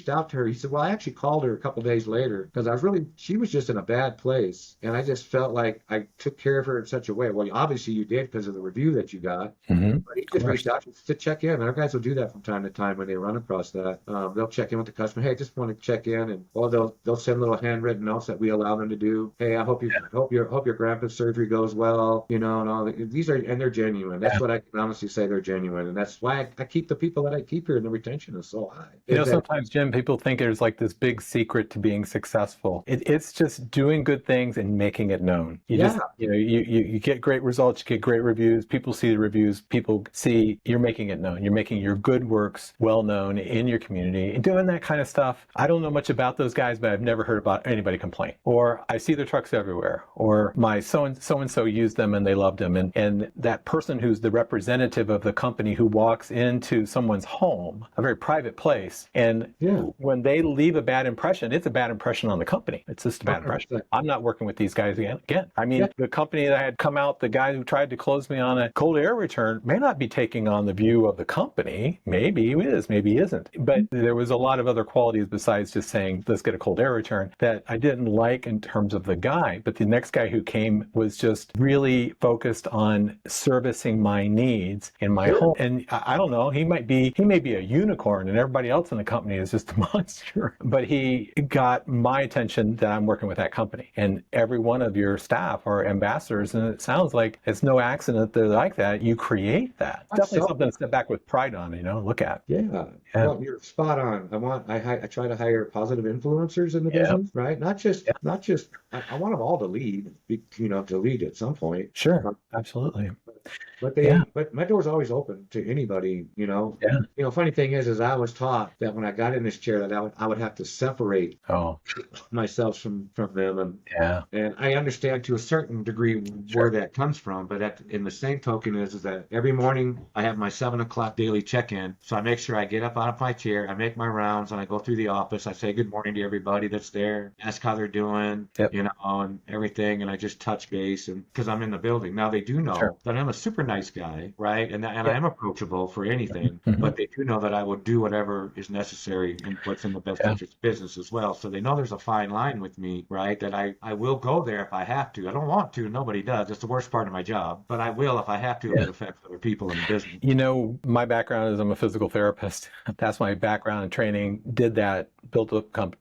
out to her. He said, well, I actually called her a couple days later because she was just in a bad place. And I just felt like I took care of her in such a way. Well, obviously you did because of the review that you got. But he just reached out to check in. And our guys will do that from time to time when they run across that. They'll check in with the customer. Hey, I just want to check in. And they'll send little handwritten notes that we allow them to do. Hey, I hope your grandpa's surgery goes well. And all and they're genuine. That's what I can honestly say, they're genuine. And that's why I keep the people that I keep here, and the retention is so high. Sometimes, Jim, people think there's like this big secret to being successful. It's just doing good things and making it known. You get great results, you get great reviews. People see the reviews. People see you're making it known. You're making your good works well known in your community and doing that kind of stuff. I don't know much about those guys, but I've never heard about anybody complain. Or I see their trucks everywhere. Or my so-and-so used them and they loved them. And that person who's the representative of the company who walks into someone's home, a very private place, and when they leave a bad impression, it's a bad impression on the company. It's just a bad impression. I'm not working with these guys again. I mean, the company that had come out, the guy who tried to close me on a cold air return may not be taking on the view of the company. Maybe he is, maybe he isn't. But there was a lot of other qualities besides just saying, let's get a cold air return, that I didn't like in terms of the guy. But the next guy who came was just really focused on servicing my needs in my home. And I don't know, he may be a unicorn and everybody else in the company is just a monster. But he got my attention that I'm working with that company. And every one of your staff are ambassadors. And it sounds like it's no accident they're like that. You create that. It's definitely something to step back with pride on, look at. Yeah. Well, you're spot on. I try to hire positive influencers in the business, right? Not just, I want them all to lead, to lead at some point. Sure. Absolutely. But my door's always open to anybody, Yeah. Funny thing is I was taught that when I got in this chair that I would have to separate myself from them. And I understand to a certain degree where that comes from. But in the same token is that every morning I have my 7 o'clock daily check-in. So I make sure I get up out of my chair, I make my rounds, and I go through the office. I say good morning to everybody that's there, ask how they're doing, and everything. And I just touch base because I'm in the building. Now they do know that I'm a super nice guy, right? And I am approachable for anything, but they do know that I will do whatever is necessary and what's in the best interest of business as well. So they know there's a fine line with me, right? That I will go there if I have to. I don't want to. Nobody does. It's the worst part of my job, but I will if I have to if it affects other people in the business. My background is I'm a physical therapist. That's my background and training. Did that, built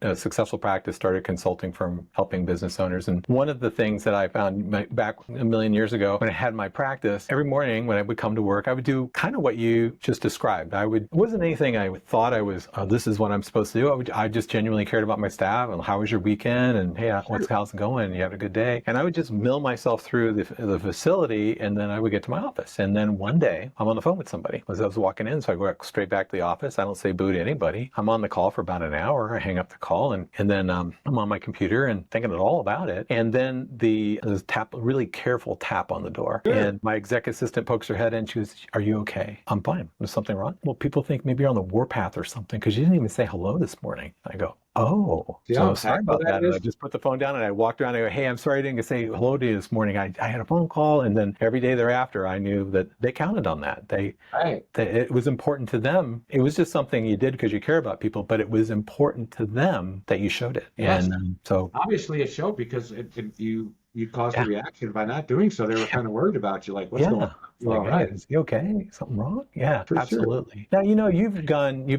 a successful practice, started a consulting firm helping business owners. And one of the things that I found back a million years ago when I had my practice, every morning when I would come to work, I would do kind of what you just described. It wasn't anything I thought I was, this is what I'm supposed to do. I just genuinely cared about my staff and how was your weekend and hey, how's it going? You have a good day? And I would just mill myself through the facility and then I would get to my office. And then one day I'm on the phone with somebody as I was walking in. So I go straight back to the office. I don't say boo to anybody. I'm on the call for about an hour. I hang up the call and then I'm on my computer and thinking all about it. And then there's a really careful tap on the door. Sure. And my exec assistant pokes her head in. She goes, "Are you okay?" "I'm fine. Is something wrong?" "Well, people think maybe you're on the warpath or something because you didn't even say hello this morning." I go, "Oh, so sorry about that." And I just put the phone down and I walked around and I go, "Hey, I'm sorry I didn't say hello to you this morning. I had a phone call." And then every day thereafter, I knew that they counted on that. That it was important to them. It was just something you did because you care about people, but it was important to them that you showed it. Yes. And so obviously it showed because you caused a reaction by not doing so. They were kind of worried about you, like, what's going on? Like, all right. Is he okay? Something wrong? Yeah, for absolutely. Sure. Now, you've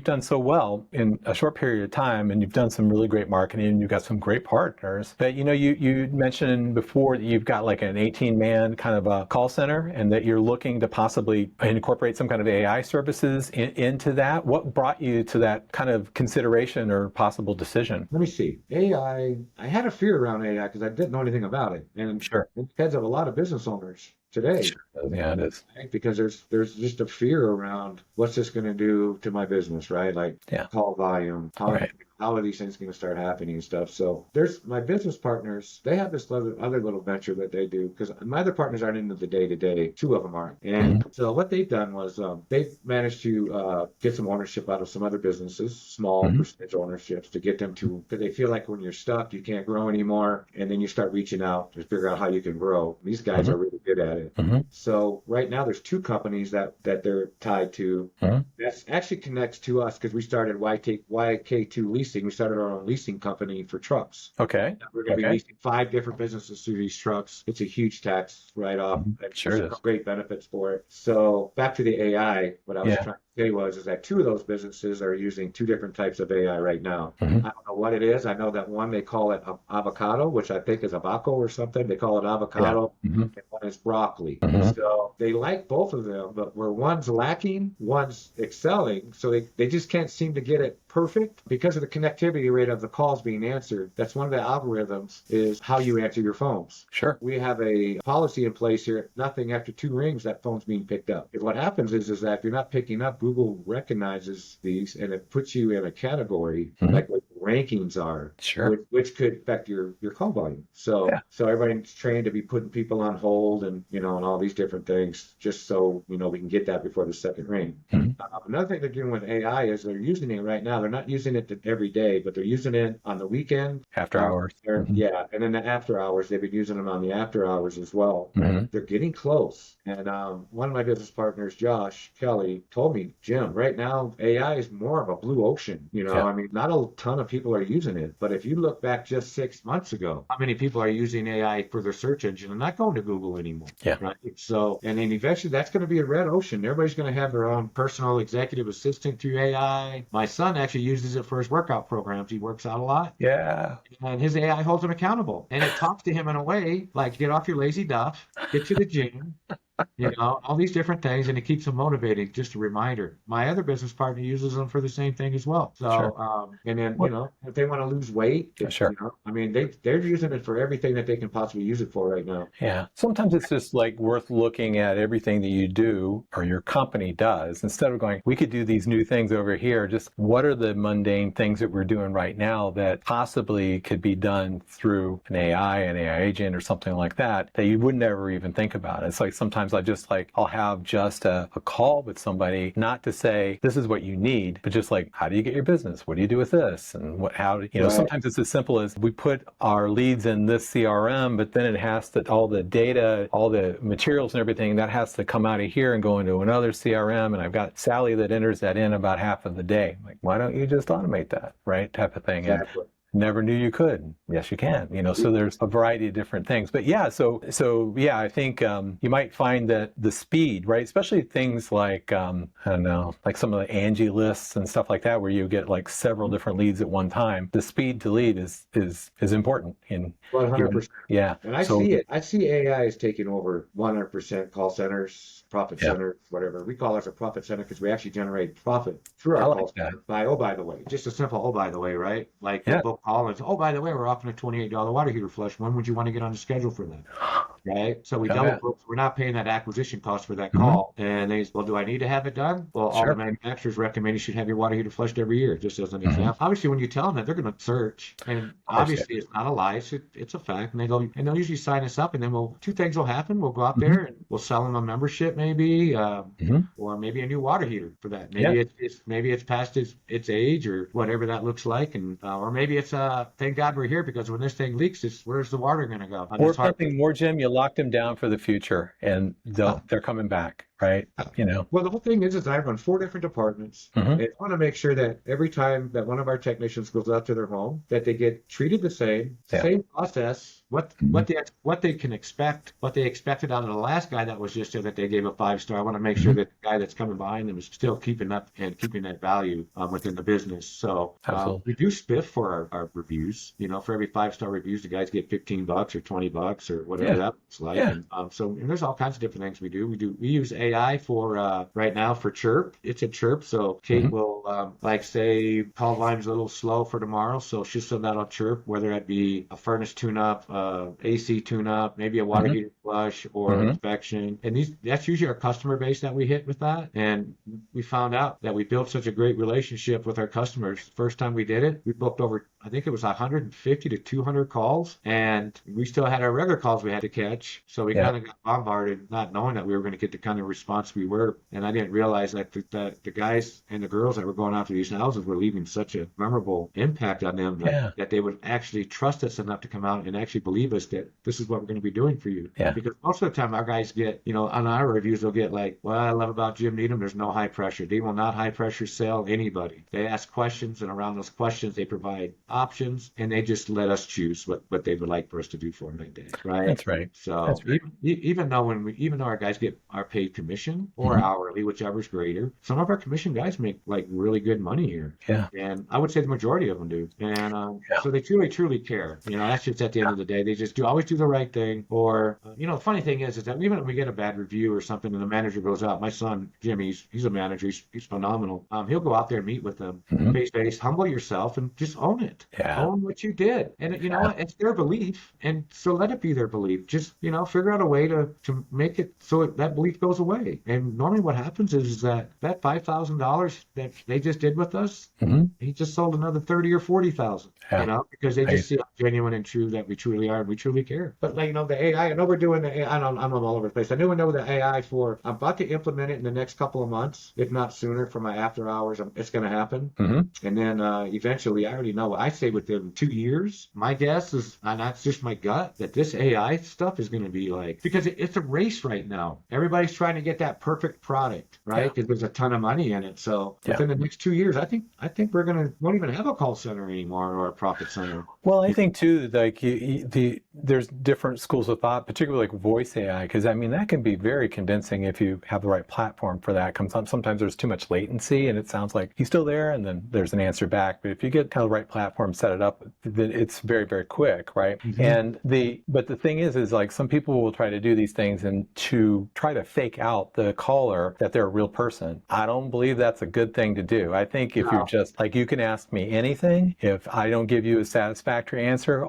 done so well in a short period of time, and you've done some really great marketing, and you've got some great partners. But, you mentioned before that you've got like an 18-man kind of a call center, and that you're looking to possibly incorporate some kind of AI services into that. What brought you to that kind of consideration or possible decision? Let me see. AI, I had a fear around AI because I didn't know anything about it. And it heads of a lot of business owners today. Sure. Yeah, it is. Right? Because there's just a fear around what's this going to do to my business, right? Like call volume, how are these things going to start happening and stuff. So there's my business partners, they have this other little venture that they do because my other partners aren't into the day-to-day. 2 of them aren't. And so what they've done was they've managed to get some ownership out of some other businesses, small percentage ownerships to get them to, because they feel like when you're stuck, you can't grow anymore. And then you start reaching out to figure out how you can grow. These guys are really good at it. So right now there's 2 companies that they're tied to. That actually connects to us because we started YK2 Leasing. We started our own leasing company for trucks. Okay. We're going to be leasing 5 different businesses through these trucks. It's a huge tax write-off. Sure it is. Great benefits for it. So back to the AI, what I was trying to say is that 2 of those businesses are using 2 different types of AI right now. I don't know what it is. I know that one, they call it avocado, which I think is abaco or something. They call it avocado, and one is broccoli. So they like both of them, but where one's lacking, one's excelling. So they just can't seem to get it perfect because of the connectivity rate of the calls being answered. That's one of the algorithms is how you answer your phones. Sure. We have a policy in place here. Nothing after 2 rings, that phone's being picked up. And what happens is that if you're not picking up, Google recognizes these and it puts you in a category like what the rankings are, which could affect your call volume. So everybody's trained to be putting people on hold and and all these different things just so we can get that before the second ring. Another thing they're doing with AI is they're using it right now. They're not using it every day, but they're using it on the weekend, after hours. Yeah, and then the after hours. They've been using them on the after hours as well. They're getting close. And one of my business partners, Josh Kelly, told me, "Jim, right now AI is more of a blue ocean. I mean, not a ton of people are using it. But if you look back just 6 months ago, how many people are using AI for their search engine and not going to Google anymore? Yeah. Right. So, and then eventually that's going to be a red ocean. Everybody's going to have their own personal executive assistant through AI. My son actually uses it for his workout programs. He works out a lot. Yeah. And his AI holds him accountable. And it talks to him in a way like, get off your lazy duff, get to the gym, all these different things, and it keeps them motivated. Just a reminder. My other business partner uses them for the same thing as well. So, Sure. And then, if they want to lose weight, Sure. I mean, they're using it for everything that they can possibly use it for right now. Yeah. Sometimes it's just like worth looking at everything that you do or your company does instead of going, we could do these new things over here. Just what are the mundane things that we're doing right now that possibly could be done through an AI agent or something like that you would never even think about. It's like sometimes I'll have just a call with somebody, not to say this is what you need, but just like, how do you get your business? What do you do with this? And Right. Sometimes it's as simple as we put our leads in this CRM, but then it has to, all the data, all the materials and everything, that has to come out of here and go into another CRM. And I've got Sally that enters that in about half of the day. Like, why don't you just automate that? Right? Type of thing. Exactly. Never knew you could. Yes, you can. So there's a variety of different things. But yeah, so yeah, I think you might find that the speed, right? Especially things like I don't know, like some of the Angie lists and stuff like that, where you get like several different leads at one time. The speed to lead is important. 100%. Yeah. And I see it. I see AI is taking over 100% call centers, profit centers, whatever. We call ours a profit center because we actually generate profit through our call center by the way, just a simple, by the way, right? Like book call and by the way, we're offering a $28 water heater flush. When would you want to get on the schedule for that? Right? So we double book. We're not paying that acquisition cost for that call. And they say, well, do I need to have it done? Well, all the manufacturers recommend you should have your water heater flushed every year, just as an example. Obviously, when you tell them that, they're going to search. And obviously, it's not a lie. It's a fact. And they go, and they'll usually sign us up. And then two things will happen. We'll go out there and we'll sell them a membership maybe, or maybe a new water heater for that. Maybe it's past its age or whatever that looks like. And or maybe it's thank God we're here, because when this thing leaks, where's the water going to go? Or something more, Jim, you locked them down for the future and they're coming back, right? Well, the whole thing is I run 4 different departments. And I want to make sure that every time that one of our technicians goes out to their home, that they get treated the same process, what they can expect, what they expected out of the last guy that was just there that they gave a 5-star. I want to make sure that the guy that's coming behind them is still keeping up and keeping that value within the business. So we do spiff for our reviews. For every 5-star reviews, the guys get $15 or $20 or whatever that looks like. And there's all kinds of different things we do. We use AI for right now for Chirp. It's a Chirp. So Kate will say call volume's a little slow for tomorrow, so she'll send out a Chirp, whether it be a furnace tune-up, AC tune-up, maybe a water heater flush or inspection. And that's usually our customer base that we hit with that. And we found out that we built such a great relationship with our customers. First time we did it, we booked over, I think it was 150 to 200 calls, and we still had our regular calls we had to catch. So we kind of got bombarded, not knowing that we were going to get the kind of response we were. And I didn't realize that the guys and the girls that were going out to these houses were leaving such a memorable impact on them that they would actually trust us enough to come out and actually believe us that this is what we're going to be doing for you. Because most of the time our guys get, on our reviews, they'll get like, what I love about Jim Needham, there's no high pressure. They will not high pressure sell anybody. They ask questions, and around those questions, they provide options, and they just let us choose what they would like for us to do for them that day. Right? That's right. So That's right. even though our guys get our paid commission or hourly, whichever's greater, some of our commission guys make like really good money here. Yeah. And I would say the majority of them do. And so they truly care. That's just at the end of the day. They just always do the right thing. Or, the funny thing is that even if we get a bad review or something and the manager goes out, my son, Jim, he's a manager. He's phenomenal. He'll go out there and meet with them face to face, humble yourself and just own it. Yeah. Own what you did. And it's their belief. And so let it be their belief. Just, figure out a way to make it so that belief goes away. And normally what happens is that $5,000 that they just did with us, he just sold another 30 or 40,000, because they just see how genuine and true that we truly are and we truly care. But the AI, I know we're doing the AI, I'm all over the place. I know the AI I'm about to implement it in the next couple of months, if not sooner, for my after hours. It's going to happen. And then eventually, I already know, I say within 2 years, my guess is, and that's just my gut, that this AI stuff is going to be like, because it's a race right now. Everybody's trying to get that perfect product, right? Because there's a ton of money in it. So within the next 2 years, I think won't even have a call center anymore or a profit center. Well, I think too, like there's different schools of thought, particularly like voice AI, because I mean that can be very convincing if you have the right platform for that. Sometimes there's too much latency, and it sounds like he's still there, and then there's an answer back. But if you get kind of the right platform, set it up, then it's very, very quick, right? And but the thing is like some people will try to do these things and to try to fake out the caller that they're a real person. I don't believe that's a good thing to do. I think if you're just like, you can ask me anything. If I don't give you a satisfactory answer,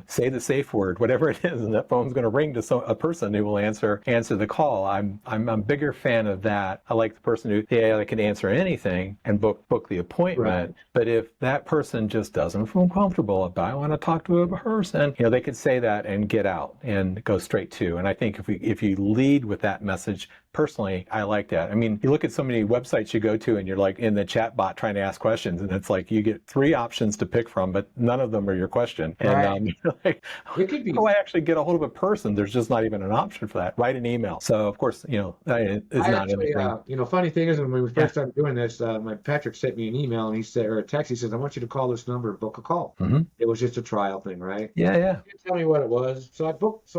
say the safe word, whatever it is, and that phone's going to ring to a person who will answer the call. I'm a bigger fan of that. I like the person who can answer anything and book the appointment. Right. But if that person just doesn't feel comfortable, if I want to talk to a person, they could say that and get out and go straight to. And I think if you lead with that message, personally, I like that. I mean, you look at so many websites you go to and you're like in the chat bot trying to ask questions, and it's like you get 3 options to pick from, but none of them are your question. And like, it could be. How do I actually get a hold of a person? There's just not even an option for that. Write an email. So of course, that is not anything. Funny thing is, when we first started doing this, my Patrick sent me an email and he said, or a text. He says, "I want you to call this number, book a call." It was just a trial thing, right? Yeah. He didn't tell me what it was, so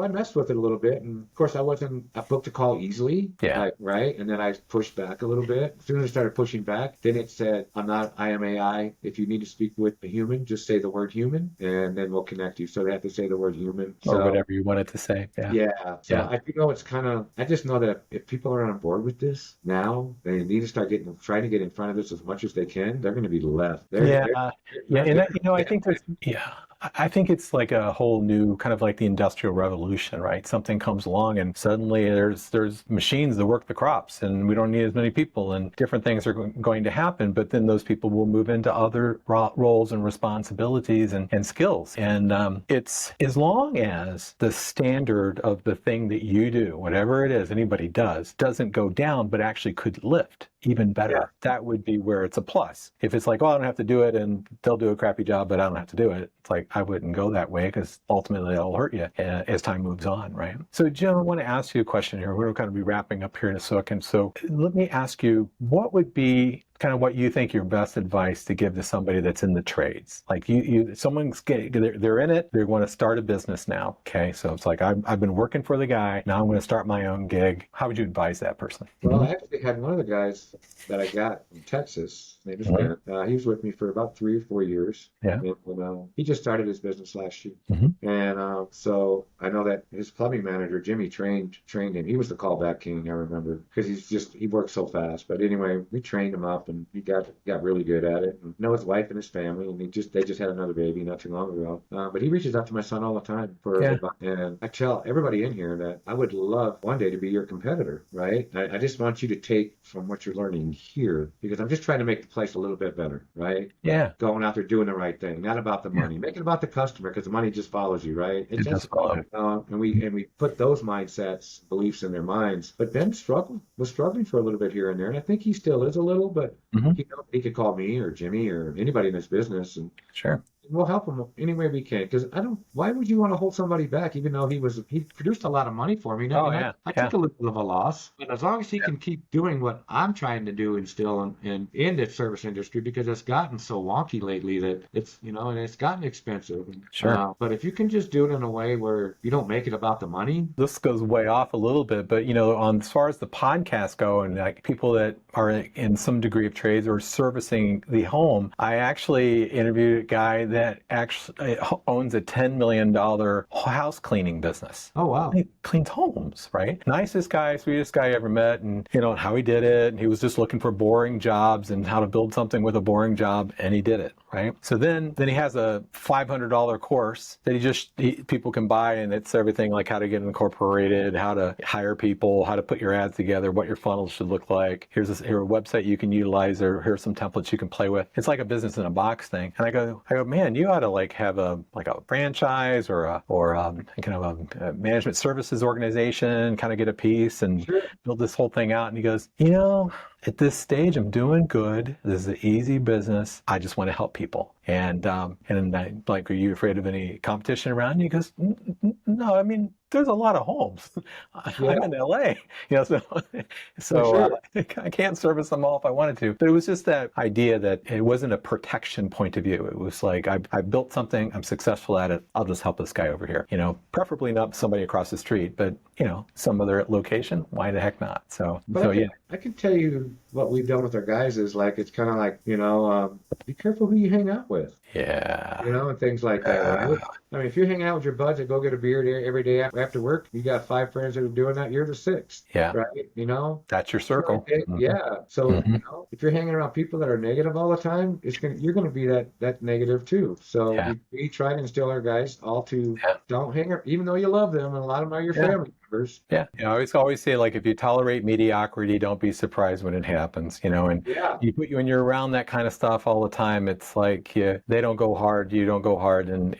I messed with it a little bit, and of course I booked a call easily. Yeah. Right. And then I pushed back a little bit. As soon as I started pushing back, then it said, I am AI. If you need to speak with a human, just say the word human, and then we'll connect you. So they have to say the word human. Or whatever you want it to say. Yeah. So I it's kind of, I just know that if people are on board with this now, they need to start trying to get in front of this as much as they can. They're going to be left. I think there's, I think it's like a whole new kind of like the Industrial Revolution, right? Something comes along and suddenly there's machines that work the crops and we don't need as many people and different things are going to happen, but then those people will move into other roles and responsibilities and skills. And it's as long as the standard of the thing that you do, whatever it is anybody does, doesn't go down, but actually could lift even better. Yeah. That would be where it's a plus. If it's like, I don't have to do it and they'll do a crappy job, but I don't have to do it. It's like, I wouldn't go that way because ultimately that'll hurt you as time moves on, right? So Jim, I want to ask you a question here. We're going to be wrapping up here in a second. So let me ask you, what would be kind of what you think your best advice to give to somebody that's in the trades? Like they're in it, they want to start a business now. Okay. So it's like, I've been working for the guy. Now I'm going to start my own gig. How would you advise that person? Well, I actually had one of the guys that I got from Texas. His name is Ben. He was with me for about 3 or 4 years. Yeah. And, he just started his business last year. And so I know that his plumbing manager, Jimmy, trained him. He was the callback king, I remember, because he works so fast. But anyway, we trained him up and he got really good at it. And know his wife and his family, and they just had another baby not too long ago. But he reaches out to my son all the time and I tell everybody in here that I would love one day to be your competitor, right? I just want you to take from what you're learning here, because I'm just trying to make the place a little bit better, right? Yeah. Going out there doing the right thing, not about the money. Make it about the customer, because the money just follows you, right? It does follow. And we put those mindsets, beliefs in their minds. But Ben was struggling for a little bit here and there, and I think he still is a little, but he could call me or Jimmy or anybody in this business, and sure, we'll help him any way we can. Because why would you want to hold somebody back, even though he produced a lot of money for me? I took a little bit of a loss, but as long as he can keep doing what I'm trying to do and still in the service industry, because it's gotten so wonky lately that it's and it's gotten expensive. Sure. But if you can just do it in a way where you don't make it about the money. This goes way off a little bit, but on as far as the podcasts go and like people that are in some degree of trades or servicing the home, I actually interviewed a guy that actually owns a $10 million house cleaning business. Oh, wow. He cleans homes, right? Nicest guy, sweetest guy I ever met, and how he did it. And he was just looking for boring jobs and how to build something with a boring job, and he did it, right? So then he has a $500 course that people can buy, and it's everything like how to get incorporated, how to hire people, how to put your ads together, what your funnel should look like. Here's a website you can utilize, or here's some templates you can play with. It's like a business in a box thing. And I go, man, you ought to like have a franchise or kind of a management services organization, kind of get a piece and build this whole thing out. And he goes, at this stage, I'm doing good. This is an easy business. I just want to help people. And like, are you afraid of any competition around you? He goes, no, I mean, there's a lot of homes. Yeah, I'm in LA, so for sure. I can't service them all if I wanted to. But it was just that idea that it wasn't a protection point of view. It was like, I built something, I'm successful at it. I'll just help this guy over here. Preferably not somebody across the street, but some other location. Why the heck not? But So yeah. I can tell you what we've done with our guys is like, it's kind of like, be careful who you hang out with. Yeah. And things like that, right? I mean, if you're hanging out with your buds and go get a beer there every day after work, you got 5 friends that are doing that, you're the sixth, Yeah. right? That's your circle. Yeah. So, Hmm. if you're hanging around people that are negative all the time, you're gonna be that negative too. So Yeah. we try to instill our guys all to Yeah. don't hang around, even though you love them, and a lot of them are your Yeah. family members. Yeah. I always say, like, if you tolerate mediocrity, don't be surprised when it happens, and Yeah. when you're around that kind of stuff all the time, it's like, they don't go hard, you don't go hard, and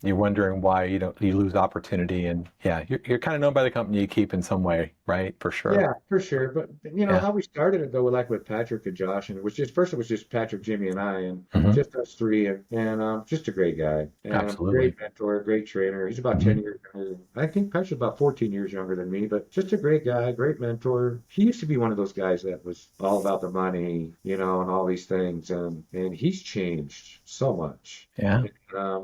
you're wondering why you lose opportunity. And yeah, you're kind of known by the company you keep in some way, right? For sure. Yeah, for sure. But Yeah. how we started it though, like with Patrick and Josh, and it was just Patrick, Jimmy, and I, and Hmm. just us three, and just a great guy, and a Absolutely. great mentor, great trainer. He's about Hmm. 10 years younger. I think Patrick's about 14 years younger than me, but just a great guy, great mentor. He used to be one of those guys that was all about the money, and all these things, and he's changed so much. Yeah.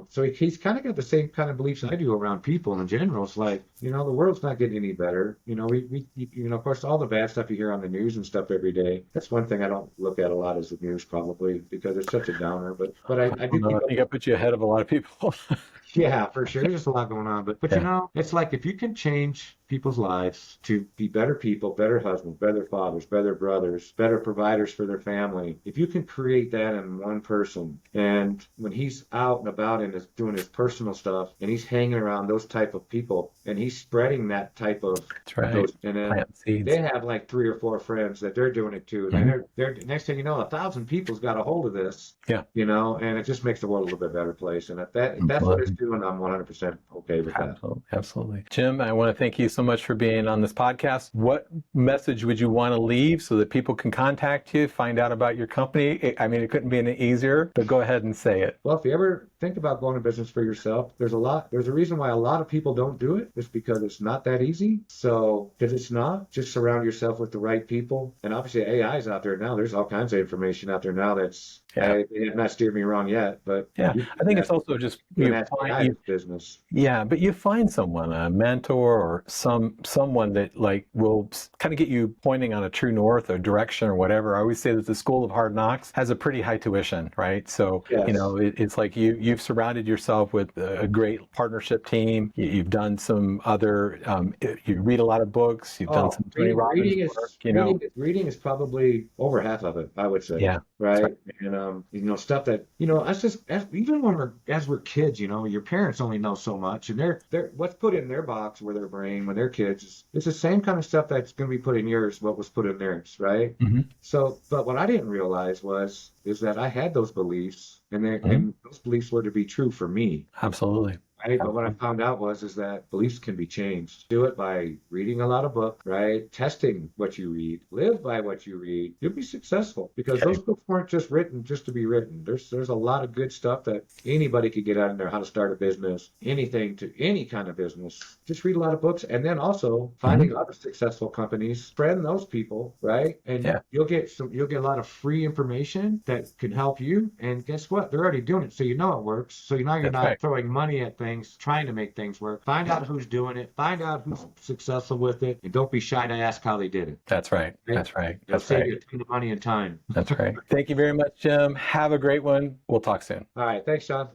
So he's kind of got the same kind of beliefs I do around people in general. It's like, the world's not getting any better. Of course, all the bad stuff you hear on the news and stuff every day. That's one thing I don't look at a lot is the news, probably because it's such a downer. But I do No, keep I up. think I put you ahead of a lot of people. Yeah, for sure. There's just a lot going on. But Yeah. it's like if you can change people's lives to be better people, better husbands, better fathers, better brothers, better providers for their family, if you can create that in one person, and when he's out and about and is doing his personal stuff and he's hanging around those type of people and he's spreading that type of That's right. those, and then Plant seeds. they have like 3 or 4 friends that they're doing it too. And they're next thing you know, 1,000 people's got a hold of this. Yeah. And it just makes the world a little bit better place. And if that's what Absolutely. it's doing, I'm 100% okay with that. Absolutely. Jim, I want to thank you so much for being on this podcast. What message would you want to leave so that people can contact you, find out about your company? I mean, it couldn't be any easier, but go ahead and say it. Well, if you ever think about going to business for yourself, there's a reason why a lot of people don't do it. It's because it's not that easy. So if it's not, just surround yourself with the right people. And obviously AI is out there now. There's all kinds of information out there now that's, they have not steered me wrong yet, but yeah, I think it's also just business. Yeah, but you find someone, a mentor or someone that like will kind of get you pointing on a true north or direction or whatever. I always say that the School of Hard Knocks has a pretty high tuition, right? So Yes. it's like you've surrounded yourself with a great partnership team. You've done some other, you read a lot of books. You've done some Tony Robbins work. Reading is probably over half of it, I would say. Yeah. Right. And stuff that even as we're kids, your parents only know so much, and they're what's put in their box or their brain when they're kids is the same kind of stuff that's going to be put in yours. What was put in theirs, right? Mm-hmm. So, but what I didn't realize is that I had those beliefs, and those beliefs were to be true for me. Absolutely. Right? But what I found out is that beliefs can be changed. Do it by reading a lot of books, right? Testing what you read. Live by what you read. You'll be successful because those books weren't just written just to be written. There's a lot of good stuff that anybody could get out in there, how to start a business, anything to any kind of business. Just read a lot of books and then also finding other successful companies, friend those people, right? And you'll get a lot of free information that can help you. And guess what? They're already doing it, so it works. So you're not throwing money at things, trying to make things work. Find out who's doing it. Find out who's successful with it, and don't be shy to ask how they did it. That's right. That's right. It'll save you a ton of money and time. That's right. Thank you very much, Jim. Have a great one. We'll talk soon. All right. Thanks, Sean.